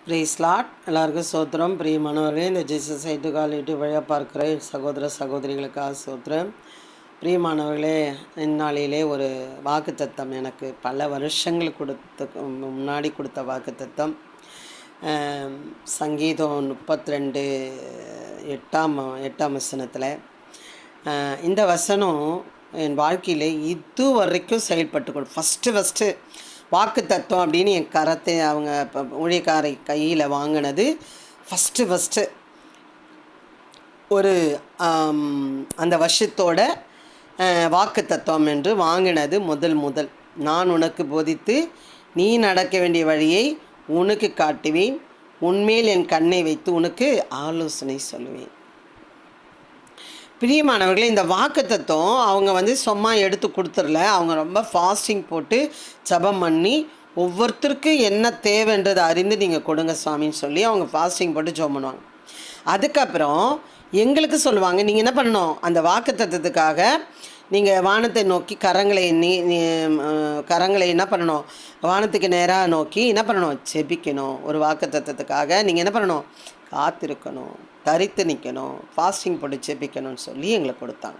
Price lot எல்லாருக்கும் சோத்திரம். பிரியமானவர்களே, இந்த ஜீசஸ் சைட்டு காலிட்டு வழியாக பார்க்குற சகோதர சகோதரிகளுக்காக சோத்திரம். பிரியமானவர்களே, இந்நாளிலே ஒரு வாக்குத்தத்தம் எனக்கு பல வருஷங்கள் முன்னாடி கொடுத்த வாக்குத்தத்தம். சங்கீதம் 32 எட்டாம் வசனத்தில் இந்த வசனம் என் வாழ்க்கையில் இதுவரைக்கும் செயல்பட்டு ஃபஸ்ட்டு வாக்கு தத்துவம் அப்படின்னு என் கரத்தை அவங்க இப்போ ஊழியக்காரை கையில் வாங்கினது ஃபஸ்ட்டு ஒரு அந்த வருஷத்தோட வாக்கு தத்துவம் என்று வாங்கினது முதல் நான் உனக்கு போதித்து நீ நடக்க வேண்டிய வழியை உனக்கு காட்டுவேன், உன்மேல் என் கண்ணை வைத்து உனக்கு ஆலோசனை சொல்லுவேன். பிரியமானவர்களே, இந்த வாக்கு தத்துவம் அவங்க சும்மா எடுத்து கொடுத்துடல. அவங்க ரொம்ப ஃபாஸ்டிங் போட்டு ஜெபம் பண்ணி ஒவ்வொருத்தருக்கு என்ன தேவைன்றதை அறிந்து நீங்கள் கொடுங்க சுவாமின்னு சொல்லி அவங்க ஃபாஸ்டிங் போட்டு ஜெபம் பண்ணுவாங்க. அதுக்கப்புறம் எங்களுக்கு சொல்லுவாங்க, நீங்கள் என்ன பண்ணணும், அந்த வாக்கு தத்துவத்துக்காக நீங்கள் வானத்தை நோக்கி கரங்களை என்ன பண்ணணும், வானத்துக்கு நேராக நோக்கி என்ன பண்ணணும், ஜெபிக்கணும். ஒரு வாக்கு தத்துவத்துக்காக நீங்கள் என்ன பண்ணணும், காத்திருக்கணும், தரித்து நிற்கணும், ஃபாஸ்டிங் போட்டு ஜெபிக்கணும்னு சொல்லி எங்களுக்கு கொடுத்தாங்க.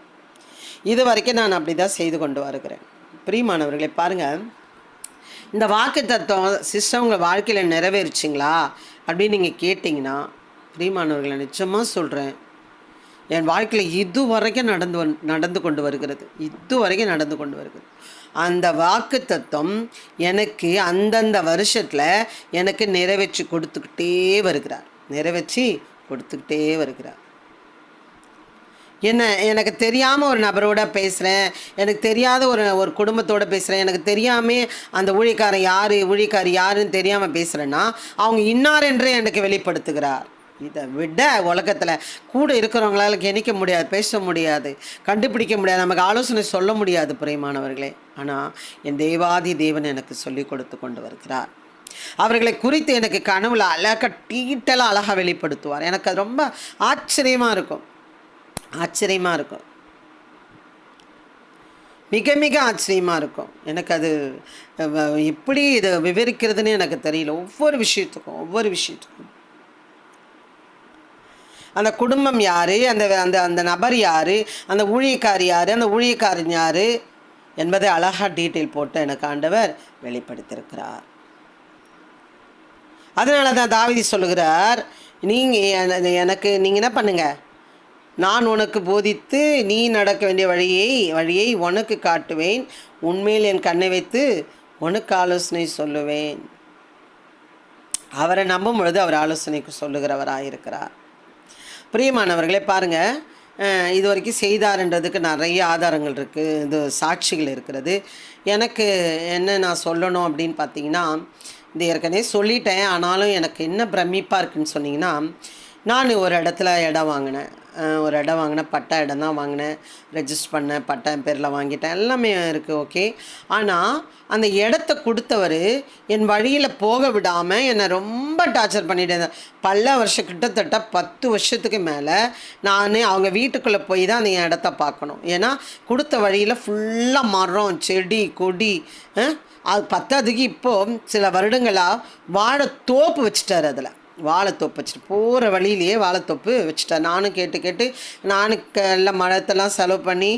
இது வரைக்கும் நான் அப்படி தான் செய்து கொண்டு வருகிறேன். பிரியமானவர்களே, பாருங்கள், இந்த வாக்கு தத்துவம் சிஸ்டம் உங்கள் வாழ்க்கையில் நிறைவேறிச்சிங்களா அப்படின்னு நீங்கள் கேட்டிங்கன்னா, பிரியமானவர்களை நிச்சயமாக சொல்கிறேன், என் வாழ்க்கையில் இதுவரைக்கும் நடந்து கொண்டு வருகிறது. அந்த வாக்கு தத்துவம் எனக்கு அந்தந்த வருஷத்தில் எனக்கு நிறைவேற்றி கொடுத்துக்கிட்டே வருகிறார். எனக்கு தெரியாமல் ஒரு நபரோட பேசுகிறேன், எனக்கு தெரியாத ஒரு குடும்பத்தோடு பேசுகிறேன், எனக்கு தெரியாமல் அந்த ஊழியக்காரி யாருன்னு தெரியாமல் பேசுகிறேன்னா அவங்க இன்னார் என்று எனக்கு வெளிப்படுத்துகிறார். இதை விட உலகத்தில் கூட இருக்கிறவங்களால கணிக்க முடியாது, பேச முடியாது, கண்டுபிடிக்க முடியாது, நமக்கு ஆலோசனை சொல்ல முடியாது பிரியமானவர்களே. ஆனால் என் தேவாதி தேவன் எனக்கு சொல்லி கொடுத்து கொண்டு வருகிறார். அவர்களை குறித்து எனக்கு கனவுல டீட்டெயிலாக அழகாக வெளிப்படுத்துவார். எனக்கு அது ரொம்ப ஆச்சரியமாக இருக்கும். மிக மிக ஆச்சரியமாக இருக்கும். எனக்கு அது எப்படி இதை விவரிக்கிறதுன்னு எனக்கு தெரியல. ஒவ்வொரு விஷயத்துக்கும் அந்த குடும்பம் யார், அந்த அந்த அந்த நபர் யார், அந்த ஊழியக்காரி யார், அந்த ஊழியக்காரன் யார் என்பதை அழகாக டீட்டெயில் போட்டு எனக்கு ஆண்டவர் வெளிப்படுத்தியிருக்கிறார். அதனால தான் தாவீது சொல்லுகிறார், நீங்கள் என்ன பண்ணுங்க, நான் உனக்கு போதித்து நீ நடக்க வேண்டிய வழியை உனக்கு காட்டுவேன், உன்மேல் என் கண்ணை வைத்து உனக்கு ஆலோசனை சொல்லுவேன். அவரை நம்பும் பொழுது அவர் ஆலோசனைக்கு சொல்லுகிறவராயிருக்கிறார். பிரியமானவர்களே, பாருங்கள், இது வரைக்கும் செய்தார்ன்றதுக்கு நிறைய ஆதாரங்கள் இருக்குது, இது சாட்சிகள் இருக்கிறது. எனக்கு என்ன நான் சொல்லணும் அப்படின்னு பார்த்தீங்கன்னா, இது ஏற்கனவே சொல்லிட்டேன், ஆனாலும் எனக்கு என்ன பிரமிப்பாக இருக்குதுன்னு சொன்னிங்கன்னா, நான் ஒரு இடத்துல இடம் வாங்கினேன், பட்டா இடம் தான் வாங்கினேன், ரெஜிஸ்டர் பண்ணேன், பட்டா என் பேரில் வாங்கிட்டேன், எல்லாமே இருக்குது, ஓகே. ஆனால் அந்த இடத்த கொடுத்தவர் என் வழியில் போக விடாமல் என்னை ரொம்ப டார்ச்சர் பண்ணிட்டு கிட்டத்தட்ட 10 வருஷத்துக்கு மேலே நான் அவங்க வீட்டுக்குள்ளே போய் தான் அந்த இடத்த பார்க்கணும். ஏன்னா கொடுத்த வழியில் ஃபுல்லாக மரம், செடி, கொடி, அது பத்தாததுக்கு இப்போது சில வருடங்களாக வாழைத்தோப்பு வச்சுட்டார். அதில் வாழைத்தோப்பு வச்சுட்டு போகிற வழியிலேயே வாழைத்தோப்பு வச்சுட்டேன். நானும் கேட்டு எல்லாம் மரத்தெல்லாம் செலவு பண்ணி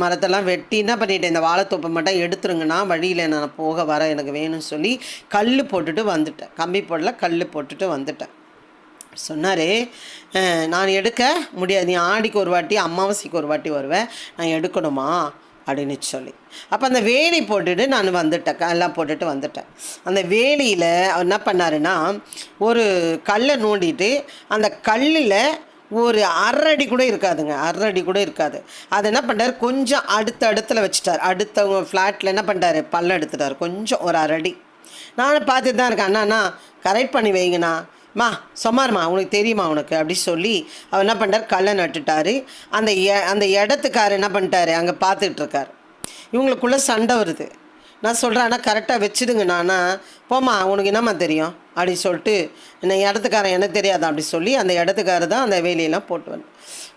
மரத்தெல்லாம் வெட்டி என்ன பண்ணிட்டேன், இந்த வாழைத்தோப்பை மட்டும் எடுத்துருங்கன்னா வழியில் நான் போக வர எனக்கு வேணும்னு சொல்லி கல் போட்டுட்டு வந்துட்டேன். கம்பி போடல, கல் போட்டுட்டு வந்துட்டேன். சொன்னார், நான் எடுக்க முடியாது, நீ ஆடிக்கு ஒரு வாட்டி அமாவாசைக்கு ஒரு வாட்டி வருவேன், நான் எடுக்கணுமா அப்படின்னு சொல்லி. அப்போ அந்த வேலி போட்டுட்டு நான் வந்துட்டேன், எல்லாம் போட்டுட்டு வந்துட்டேன். அந்த வேலியில் அவர் என்ன பண்ணாருன்னா, ஒரு கல்லை நோண்டிட்டு அந்த கல்லில் ஒரு அரை அடி கூட இருக்காது. அதை என்ன பண்ணுறாரு, கொஞ்சம் அடுத்த வச்சுட்டார். அடுத்தவங்க ஃப்ளாட்டில் என்ன பண்ணுறாரு, பல்ல எடுத்துட்டார், கொஞ்சம் ஒரு அரை அடி. நானும் பார்த்துட்டு தான் இருக்கேன், அண்ணா கரெக்ட் பண்ணி வைங்கண்ணா, சொமாருமா உனக்கு தெரியுமா உனக்கு அப்படி சொல்லி அவர் என்ன பண்ணுறார், கல்லை நட்டுட்டார். அந்த இடத்துக்கார் என்ன பண்ணிட்டாரு, அங்கே பார்த்துட்ருக்கார். இவங்களுக்குள்ளே சண்டை வருது. நான் சொல்கிறேன், ஆனால் கரெக்டாக வச்சுடுங்கண்ணா. போம்மா, உனக்கு என்னம்மா தெரியும், அப்படி சொல்லிட்டு என்ன இடத்துக்காரன் எனக்கு தெரியாதா அப்படி சொல்லி அந்த இடத்துக்காரர் தான் அந்த வேலையெல்லாம் போட்டு வந்தேன்.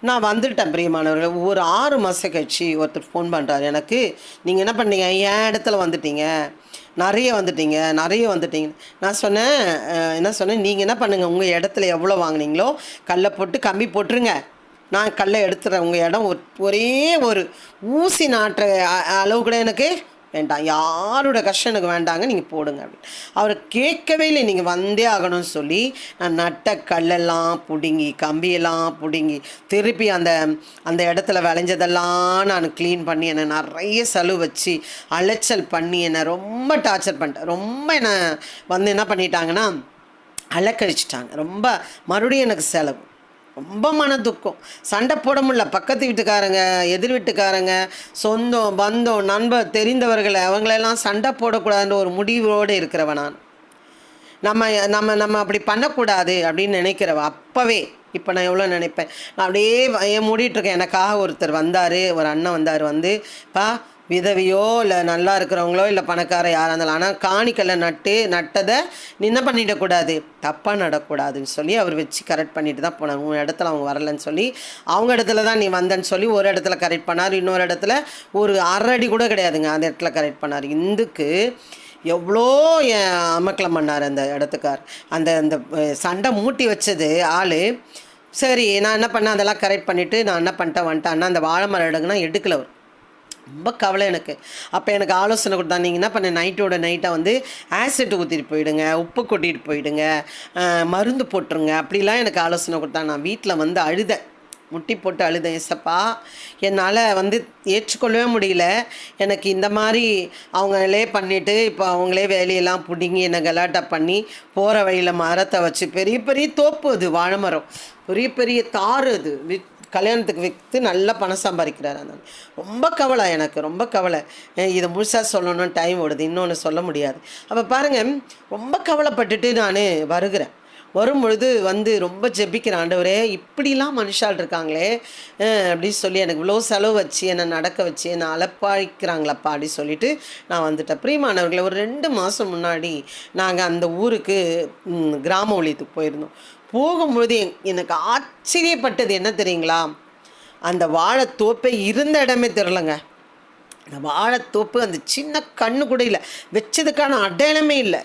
நான் வந்துட்டேன் பிரியமானவர்கள். ஒரு 6 மாதம் கழிச்சு ஒருத்தர் ஃபோன் பண்ணுறாரு எனக்கு, நீங்கள் என்ன பண்ணீங்க, என் இடத்துல வந்துட்டீங்க, நிறைய வந்துட்டீங்க. நான் சொன்னேன், என்ன சொன்னேன், நீங்கள் என்ன பண்ணுங்கள், உங்கள் இடத்துல எவ்வளோ வாங்கினீங்களோ கல்லை போட்டு கம்பி போட்டுருங்க, நான் கல்லை எடுத்துகிறேன். உங்கள் இடம் ஒரே ஒரு ஊசி நாட்டுற அளவு கூட எனக்கு வேண்டாம், யாரோட கஷ்டம் எனக்கு வேண்டாங்க, நீங்கள் போடுங்க அப்படின்னு. அவர் கேட்கவே இல்லை, நீங்கள் வந்தே ஆகணும்னு சொல்லி நான் நட்ட கல்லெல்லாம் பிடுங்கி கம்பியெல்லாம் பிடுங்கி திருப்பி அந்த அந்த இடத்துல விளைஞ்சதெல்லாம் நான் க்ளீன் பண்ணி என்னை நிறைய செலவு வச்சு அலைச்சல் பண்ணி என்னை ரொம்ப டார்ச்சர் பண்ணிட்டேன். ரொம்ப என்னை வந்து என்ன பண்ணிட்டாங்கன்னா அலக்கழிச்சிட்டாங்க. ரொம்ப மறுபடியும் எனக்கு செலவு, ரொம்ப மன துக்கம், சண்டை போட முடியல. பக்கத்து வீட்டுக்காரங்க, எதிர் வீட்டுக்காரங்க, சொந்தம் பந்தம் நண்பர் தெரிந்தவர்களை அவங்களெல்லாம் சண்டை போடக்கூடாதுன்ற ஒரு முடிவோடு இருக்கிறவ நான். நம்ம நம்ம நம்ம அப்படி பண்ணக்கூடாது அப்படின்னு நினைக்கிறவ அப்போவே. இப்போ நான் எவ்வளோ நினைப்பேன், நான் அப்படியே ஏன் மூடிட்டுருக்கேன். எனக்காக ஒருத்தர் வந்தார், ஒரு அண்ணன் வந்தார், வந்து விதவியோ இல்லை நல்லா இருக்கிறவங்களோ இல்லை பணக்கார யாராக இருந்தாலும், ஆனால் காணிக்கல்ல நட்டதை நீ என்ன பண்ணிடக்கூடாது, தப்பாக நடக்கூடாதுன்னு சொல்லி அவர் வச்சு கரெக்ட் பண்ணிட்டு தான் போனாங்க. உன் இடத்துல அவங்க வரலன்னு சொல்லி அவங்க இடத்துல தான் நீ வந்தேன்னு சொல்லி ஒரு இடத்துல கரெக்ட் பண்ணார், இன்னொரு இடத்துல ஒரு 1/2 அடி கூட கிடையாதுங்க அந்த இடத்துல கரெக்ட் பண்ணார். இந்துக்கு எவ்வளோ அமக்கலம் பண்ணார் அந்த இடத்துக்கார். அந்த அந்த சண்டை மூட்டி வச்சது ஆள். சரி நான் என்ன பண்ணேன், அதெல்லாம் கரெக்ட் பண்ணிவிட்டு நான் என்ன வந்துட்டேன். அந்த வாழை மரம் எடுக்கலை அவர். ரொம்ப கவலை எனக்கு. அப்போ எனக்கு ஆலோசனை கொடுத்தா, நீங்கள் என்ன பண்ண, நைட்டாக வந்து ஆசிட் ஊற்றிட்டு போயிடுங்க, உப்பு கொட்டிட்டு போயிடுங்க, மருந்து போட்டுருங்க, அப்படிலாம் எனக்கு ஆலோசனை கொடுத்தாங்க. நான் வீட்டில் வந்து அழுதேன், முட்டி போட்டு அழுதேன். ஏசப்பா என்னால் வந்து ஏற்றுக்கொள்ளவே முடியல. எனக்கு இந்த மாதிரி அவங்களே பண்ணிவிட்டு இப்போ அவங்களே வேலையெல்லாம் பிடுங்கி என்னை கலாட்டா பண்ணி போகிற வழியில் மரத்தை வச்சு பெரிய பெரிய தோப்பு, அது வாழை மரம், பெரிய பெரிய தார், அது கல்யாணத்துக்கு விற்று நல்லா பணம் சம்பாதிக்கிறார். அந்த ரொம்ப கவலை எனக்கு, ரொம்ப கவலை. இதை முழுசாக சொல்லணும்னு டைம் ஓடுது, இன்னொன்று சொல்ல முடியாது. அப்போ பாருங்கள், ரொம்ப கவலைப்பட்டுட்டு நான் வரும்பொழுது வந்து ரொம்ப ஜெபிக்கிறேன், ஆண்டவரே இப்படிலாம் மனுஷால் இருக்காங்களே அப்படின்னு சொல்லி, எனக்கு இவ்வளோ செலவு வச்சு என்னை நடக்க வச்சு என்னை அலப்பாய்க்கிறாங்களப்பா அப்படி சொல்லிவிட்டு நான் வந்துட்டேன். பிரியமானவர்களை, ஒரு 2 மாதம் முன்னாடி நாங்கள் அந்த ஊருக்கு கிராம ஊழியத்துக்கு போயிருந்தோம். போகும்பொழுது எனக்கு ஆச்சரியப்பட்டது என்ன தெரியுங்களா, அந்த வாழைத்தோப்பை இருந்த இடமே தெரிலங்க. அந்த வாழைத்தோப்பு அந்த சின்ன கண்ணு கூட இல்லை, வச்சதுக்கான அடையாளமே இல்லை.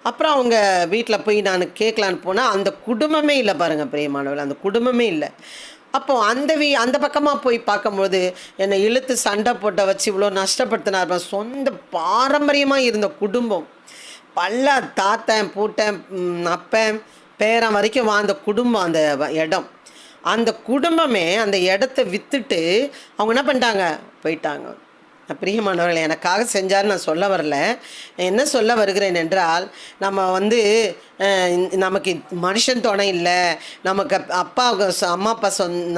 அப்புறம் அவங்க வீட்டில் போய் நான் கேட்கலான்னு போனால் அந்த குடும்பமே இல்லை பாருங்கள் பிரியமானவர்கள், அந்த குடும்பமே இல்லை. அப்போது அந்த பக்கமாக போய் பார்க்கும்போது என்னை இழுத்து சண்டை போட்ட வச்சு இவ்வளோ நஷ்டப்படுத்தினார். சொந்த பாரம்பரியமாக இருந்த குடும்பம், பல்ல தாத்தன் பூட்டன் அப்பன் பேரன் வரைக்கும் வாழ்ந்த குடும்பம், அந்த இடம், அந்த குடும்பமே அந்த இடத்த விற்றுட்டு அவங்க என்ன பண்ணிட்டாங்க, போயிட்டாங்க. பிரியமானவர்கள், எனக்காக செஞ்சார் நான் சொல்ல வரல. என்ன சொல்ல வருகிறேன் என்றால், நம்ம வந்து நமக்கு மனுஷன் துணை இல்லை, நமக்கு அம்மா அப்பா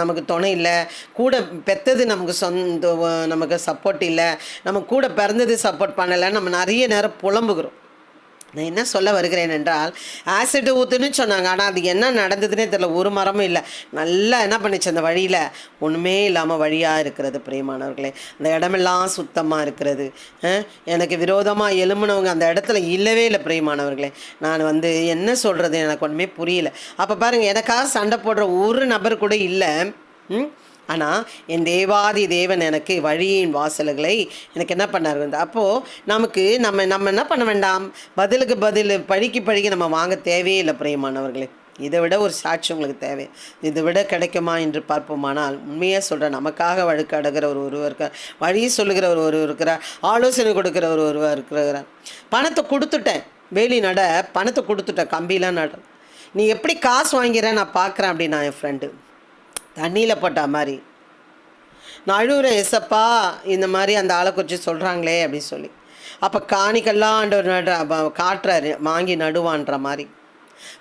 நமக்கு துணை இல்லை, கூட பெற்றது நமக்கு சப்போர்ட் இல்லை, நம்ம கூட பிறந்தது சப்போர்ட் பண்ணலை, நம்ம நிறைய நேரம் புலம்புகிறோம். நான் என்ன சொல்ல வருகிறேன் என்றால், ஆசிட் ஊற்றுன்னு சொன்னாங்க, ஆனால் அது என்ன நடந்ததுன்னே தெரியல, ஒரு மரமும் இல்லை. நல்லா என்ன பண்ணிச்சு, அந்த வழியில் ஒன்றுமே இல்லாமல் வழியாக இருக்கிறது. பிரியமானவர்களே, அந்த இடமெல்லாம் சுத்தமாக இருக்கிறது. எனக்கு விரோதமாக எழும்பினவங்க அந்த இடத்துல இல்லவே இல்லை. பிரியமானவர்களே, நான் வந்து என்ன சொல்கிறது எனக்கு ஒன்றுமே புரியல. அப்போ பாருங்கள், எனக்காக சண்டை போடுற ஒரு நபர் கூட இல்லை. ஆனால் என் தேவாதி தேவன் எனக்கு வழியின் வாசல்களை எனக்கு என்ன பண்ணார் வந்து. அப்போது நம்ம என்ன பண்ண வேண்டாம், பதிலுக்கு பதில் பழிக்கு நம்ம வாங்க தேவையே இல்லை. பிரியமானவர்களே, இதை விட ஒரு சாட்சி உங்களுக்கு தேவை, இதை விட கிடைக்குமா என்று பார்ப்போமானால், உண்மையாக சொல்கிறேன், நமக்காக வழக்காடுகிற ஒருவர் இருக்கிறார், வழியை சொல்லுகிற ஒருவர் இருக்கிறார், ஆலோசனை கொடுக்குற ஒருவர் இருக்கிறார். பணத்தை கொடுத்துட்டேன், வேலி பணத்தை கொடுத்துட்டேன், கம்பிலாம் நீ எப்படி காசு வாங்கிறேன் நான் பார்க்குறேன் அப்படின்னா, என் ஃப்ரெண்டு தண்ணியில் போட்ட மாதிரி நான் அழுகுறேன். ஏசப்பா இந்த மாதிரி அந்த ஆளை குறித்து சொல்கிறாங்களே அப்படின்னு சொல்லி. அப்போ காணிக்கெல்லாம் ஆண்டவர் காட்டுறாரு, வாங்கி நடுவான்ற மாதிரி.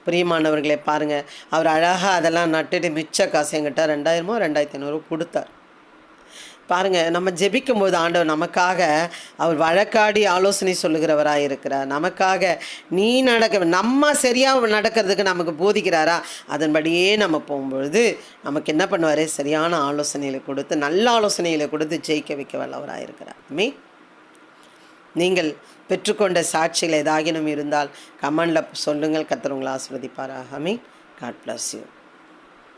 பிரியமானவர்களே பாருங்கள், அவர் அழகாக அதெல்லாம் நட்டுட்டு மிச்ச காசு என்கிட்ட 2000 2500 கொடுத்தார். பாருங்கள், நம்ம ஜெபிக்கும் போது ஆண்டவர் நமக்காக அவர் வழக்காடி ஆலோசனை சொல்லுகிறவராக இருக்கிறார். நமக்காக நம்ம சரியாக நடக்கிறதுக்கு நமக்கு போதிக்கிறாரா, அதன்படியே நம்ம போகும்பொழுது நமக்கு என்ன பண்ணுவார், சரியான ஆலோசனைகளை கொடுத்து, நல்ல ஆலோசனைகளை கொடுத்து ஜெயிக்க வைக்க வல்லவராக இருக்கிறார். நீங்கள் பெற்றுக்கொண்ட சாட்சிகள் ஏதாகினும் இருந்தால் கமெண்டில் சொல்லுங்கள். கர்த்தர் உங்களை ஆசீர்வதிப்பாராக. ஆமென். God bless you.